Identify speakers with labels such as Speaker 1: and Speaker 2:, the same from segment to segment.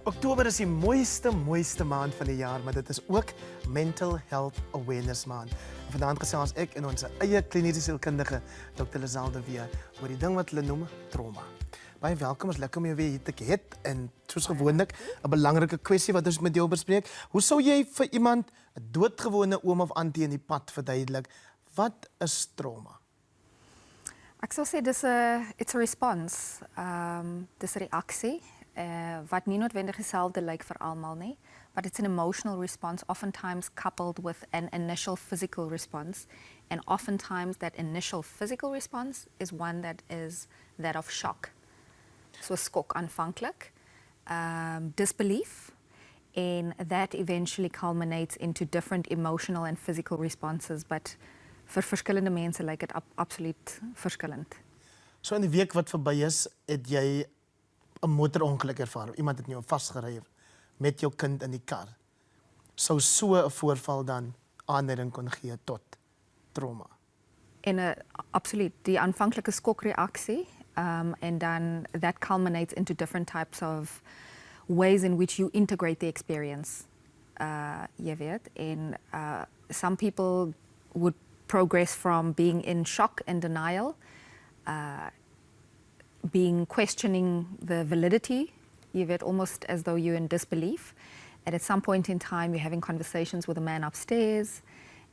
Speaker 1: Oktober is die mooiste maand van die jaar, maar dit is ook Mental Health Awareness Maand. Vanaand gesels ek en ons eie kliniese sielkundige, Dr. Lizelle de Wee, oor die ding wat hulle noem trauma. Baie welkom, is lekker om jou weer hier te hê en soos gewoonlik 'n belangrike kwessie wat ons met jou bespreek. Hoe sou jy vir iemand 'n doodgewone oom of antie in die pad verduidelik wat is trauma?
Speaker 2: Ek sal sê it's a response. Dis 'n reaksie wat nie noodwendig dieselfde lyk vir almal nie, but it's an emotional response, oftentimes coupled with an initial physical response, and oftentimes that initial physical response is one that is that of shock. So skok aanvanklik, disbelief, and that eventually culminates into different emotional and physical responses, but vir verskillende mense lyk dit absoluut verskillend.
Speaker 1: So in die week wat verby is, het jy 'n motorongeluk ervaar. Iemand het jou vasgery met jou kind in die kar. Sou so 'n voorval dan aanleiding kon gee tot trauma?
Speaker 2: En absoluut, die aanvanklike skokreaksie, and then that culminates into different types of ways in which you integrate the experience. Jy weet, and some people would progress from being in shock and denial, questioning the validity, you get almost as though you're in disbelief. And at some point in time, you're having conversations with a man upstairs,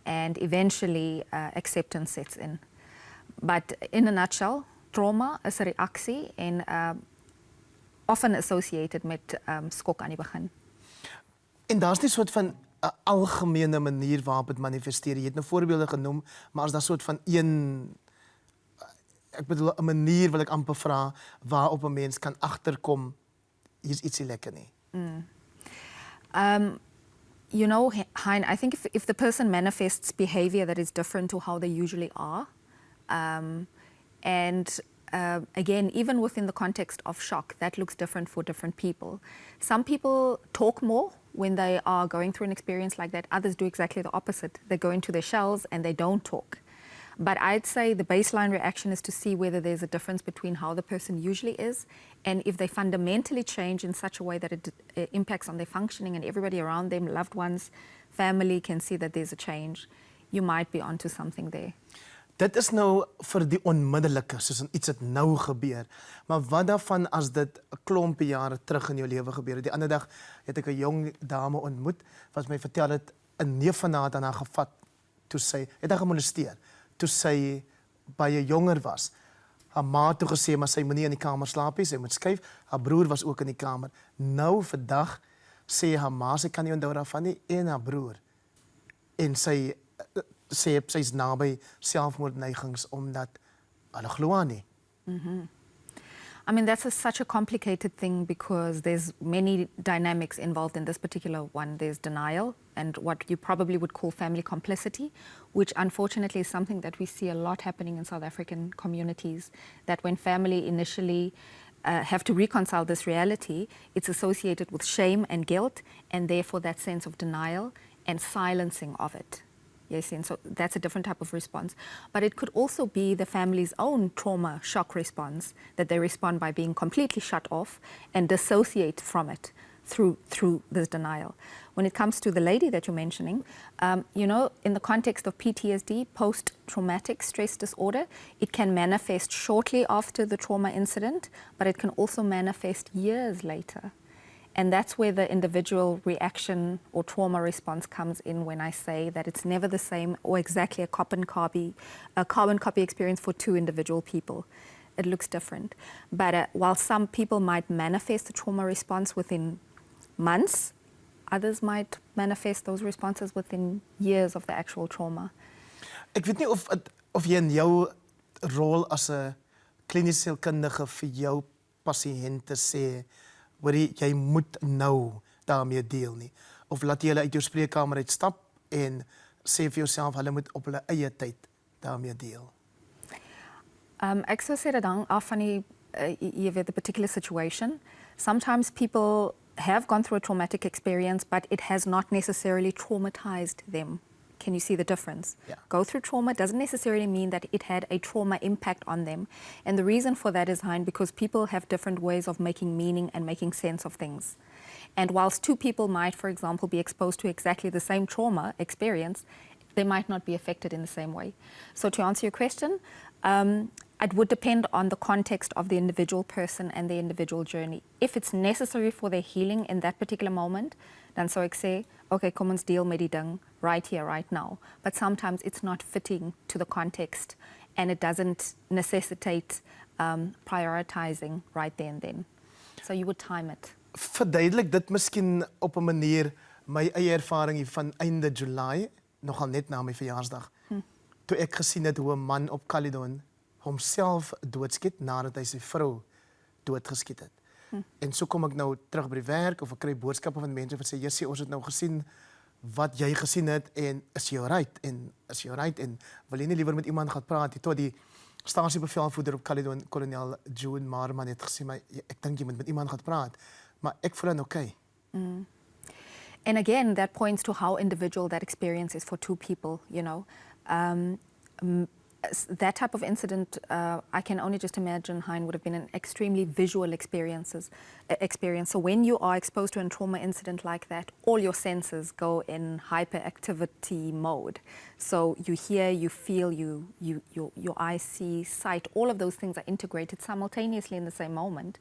Speaker 2: and eventually acceptance sets in. But in a nutshell, trauma is 'n reaksie en often associated met skok aan die begin.
Speaker 1: En daar's nie soort van 'n algemene manier waarop dit manifesteer. Jy het nou voorbeelde genoem, maar as daar soort van ek bedoel 'n manier wil ek amper vra waarop 'n mens kan agterkom hier's ietsie lekker nie.
Speaker 2: You know, Hein, I think if the person manifests behavior that is different to how they usually are, again, even within the context of shock, that looks different for different people. Some people talk more when they are going through an experience like that. Others do exactly the opposite. They go into their shells and they don't talk. But I'd say the baseline reaction is to see whether there's a difference between how the person usually is and if they fundamentally change in such a way that it impacts on their functioning and everybody around them, loved ones, family can see that there's a change. You might be onto something there.
Speaker 1: Dit is nou vir die onmiddellike, soos iets het nou gebeur. Maar wat daarvan as dit 'n klompie jare terug in jou lewe gebeur het? Die ander dag het ek 'n jong dame ontmoet wat my vertel het 'n neef van haar het aan haar gevat toe sy het haar gemolesteer. Toe sy baie jonger was. Haar ma het toe gesê maar sy moenie in die kamer slaap nie, sy moet skuif. Haar broer was ook in die kamer. Nou vandag sê haar ma sy kan nie onthou daarvan nie en haar broer. En sy sê sy's naby selfmoordneigings omdat hulle glo aan nie.
Speaker 2: I mean, that's such a complicated thing because there's many dynamics involved in this particular one. There's denial and what you probably would call family complicity, which unfortunately is something that we see a lot happening in South African communities, that when family initially have to reconcile this reality, it's associated with shame and guilt, and therefore that sense of denial and silencing of it. Yes, and so that's a different type of response. But it could also be the family's own trauma shock response, that they respond by being completely shut off and dissociate from it through this denial. When it comes to the lady that you're mentioning, you know, in the context of PTSD, post-traumatic stress disorder, it can manifest shortly after the trauma incident, but it can also manifest years later. And that's where the individual reaction or trauma response comes in when I say that it's never the same or exactly a carbon copy experience for two individual people. It looks different. But while some people might manifest the trauma response within months, others might manifest those responses within years of the actual trauma.
Speaker 1: Ek weet nie of jy in jou rol as 'n kliniese sielkundige vir jou pasiënte sê jy moet nou daarmee deel nie. Of laat jy hulle uit jou spreekkamer uitstap en sê vir jouself hulle moet op hulle eie tyd daarmee deel.
Speaker 2: Ek sou sê dat hang af van the particular situation. Sometimes people have gone through a traumatic experience, but it has not necessarily traumatized them Can you see the difference?
Speaker 1: Yeah.
Speaker 2: Go through trauma doesn't necessarily mean that it had a trauma impact on them. And the reason for that is, Hein, because people have different ways of making meaning and making sense of things. And whilst two people might, for example, be exposed to exactly the same trauma experience, they might not be affected in the same way. So to answer your question, it would depend on the context of the individual person and the individual journey. If it's necessary for their healing in that particular moment, dan sou ek sê, okay, kom ons deel met die ding right here, right now. But sometimes it's not fitting to the context and it doesn't necessitate prioritizing right there and then. So you would time it.
Speaker 1: Verduidelik dit miskien op 'n manier my eie ervaring hier van einde July, nogal net na my verjaarsdag. Toe ek gesien het hoe 'n man op Caledon homself doodskiet nadat hy sy vrou doodgeskiet het. En so kom ek nou terug by die werk of ek kry boodskappe van mense wat sê, "Jessie, ons het nou gesien wat jy gesien het en is jy alright en wil jy nie liewer met iemand gaan praat nie?" Tot die stasiebevelvoerder op Caledon, kolonel June Marman het gesê, "Maar ek dink jy moet met iemand gaan praat." Maar ek voel dan okay.
Speaker 2: And again, that points to how individual that experience is for two people, you know. That type of incident, I can only just imagine, Hein, would have been an extremely visual experience. So when you are exposed to a trauma incident like that, all your senses go in hyperactivity mode. So you hear, you feel, your eyes see, sight, all of those things are integrated simultaneously in the same moment.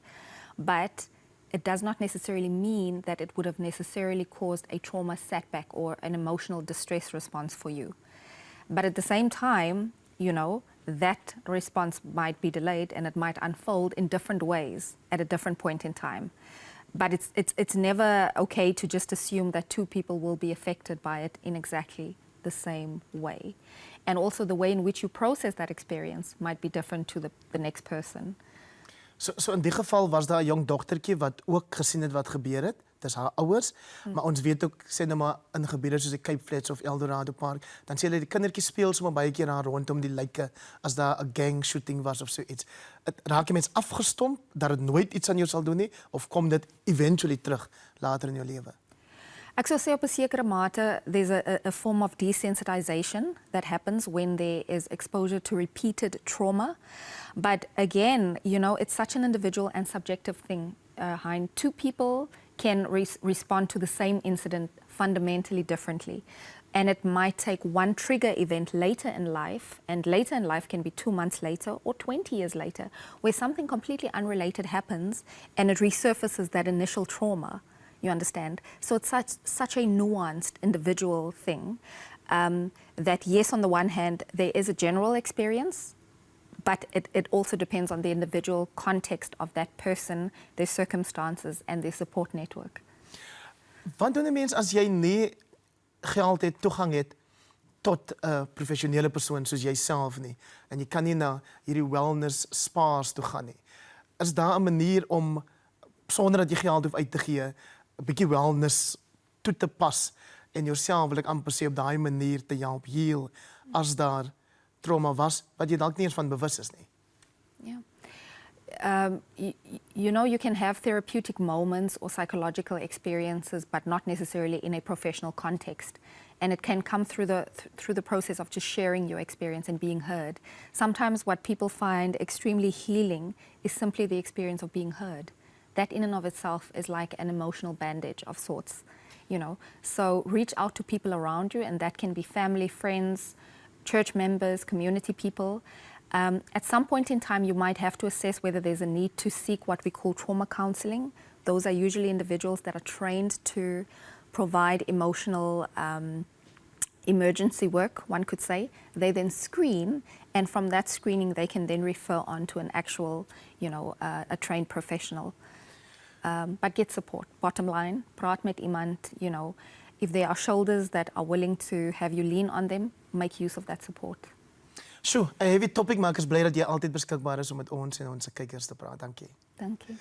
Speaker 2: But it does not necessarily mean that it would have necessarily caused a trauma setback or an emotional distress response for you. But at the same time, you know, that response might be delayed and it might unfold in different ways at a different point in time. But it's never okay to just assume that two people will be affected by it in exactly the same way. And also the way in which you process that experience might be different to the next person.
Speaker 1: So in die geval was daar 'n jong dogtertjie wat ook gesien het wat gebeur het. Dis haar ouers, maar ons weet ook, sê nou maar in gebiede soos die Cape Flats of Eldorado Park, dan sê hulle die kindertjies speel sommer baie keer daar rondom die lyke as daar 'n gang shooting was of so iets. Raak jy mens afgestomp dat dit nooit iets aan jou sal doen nie, of kom dit eventually terug later in jou lewe?
Speaker 2: Ek sou sê op 'n sekere mate there's a form of desensitization that happens when there is exposure to repeated trauma. But again, you know, it's such an individual and subjective thing. Hein, two people can respond to the same incident fundamentally differently. And it might take one trigger event later in life, and later in life can be 2 months later or 20 years later, where something completely unrelated happens and it resurfaces that initial trauma. You understand? So it's such a nuanced individual thing that yes, on the one hand, there is a general experience, but it also depends on the individual context of that person, their circumstances and their support network.
Speaker 1: Wat doen 'n mens as jy nie geld het, toegang het tot 'n professionele persoon soos jouself nie en jy kan nie na hierdie wellness spas toe gaan nie? Is daar 'n manier om sonder dat jy geld hoef uit te gee, 'n bietjie wellness toe te pas en jouself, wil ek amper sê, op daai manier te help heal as daar trauma was wat jy dalk nie eens van bewus is nie?
Speaker 2: Yeah. You know, you can have therapeutic moments or psychological experiences, but not necessarily in a professional context. And it can come through the process of just sharing your experience and being heard. Sometimes what people find extremely healing is simply the experience of being heard. That in and of itself is like an emotional bandage of sorts, you know. So reach out to people around you, and that can be family, friends, church members, community people. At some point in time, you might have to assess whether there's a need to seek what we call trauma counseling. Those are usually individuals that are trained to provide emotional emergency work, one could say. They then screen, and from that screening, they can then refer on to an actual, you know, a trained professional. But get support. Bottom line, praat met iemand, you know. If there are shoulders that are willing to have you lean on them, make use of that support.
Speaker 1: Sjoe, 'n heavy topic, maar ek is bly dat jy altyd beskikbaar is om met ons en ons kykers te praat. Dankie.
Speaker 2: Dankie.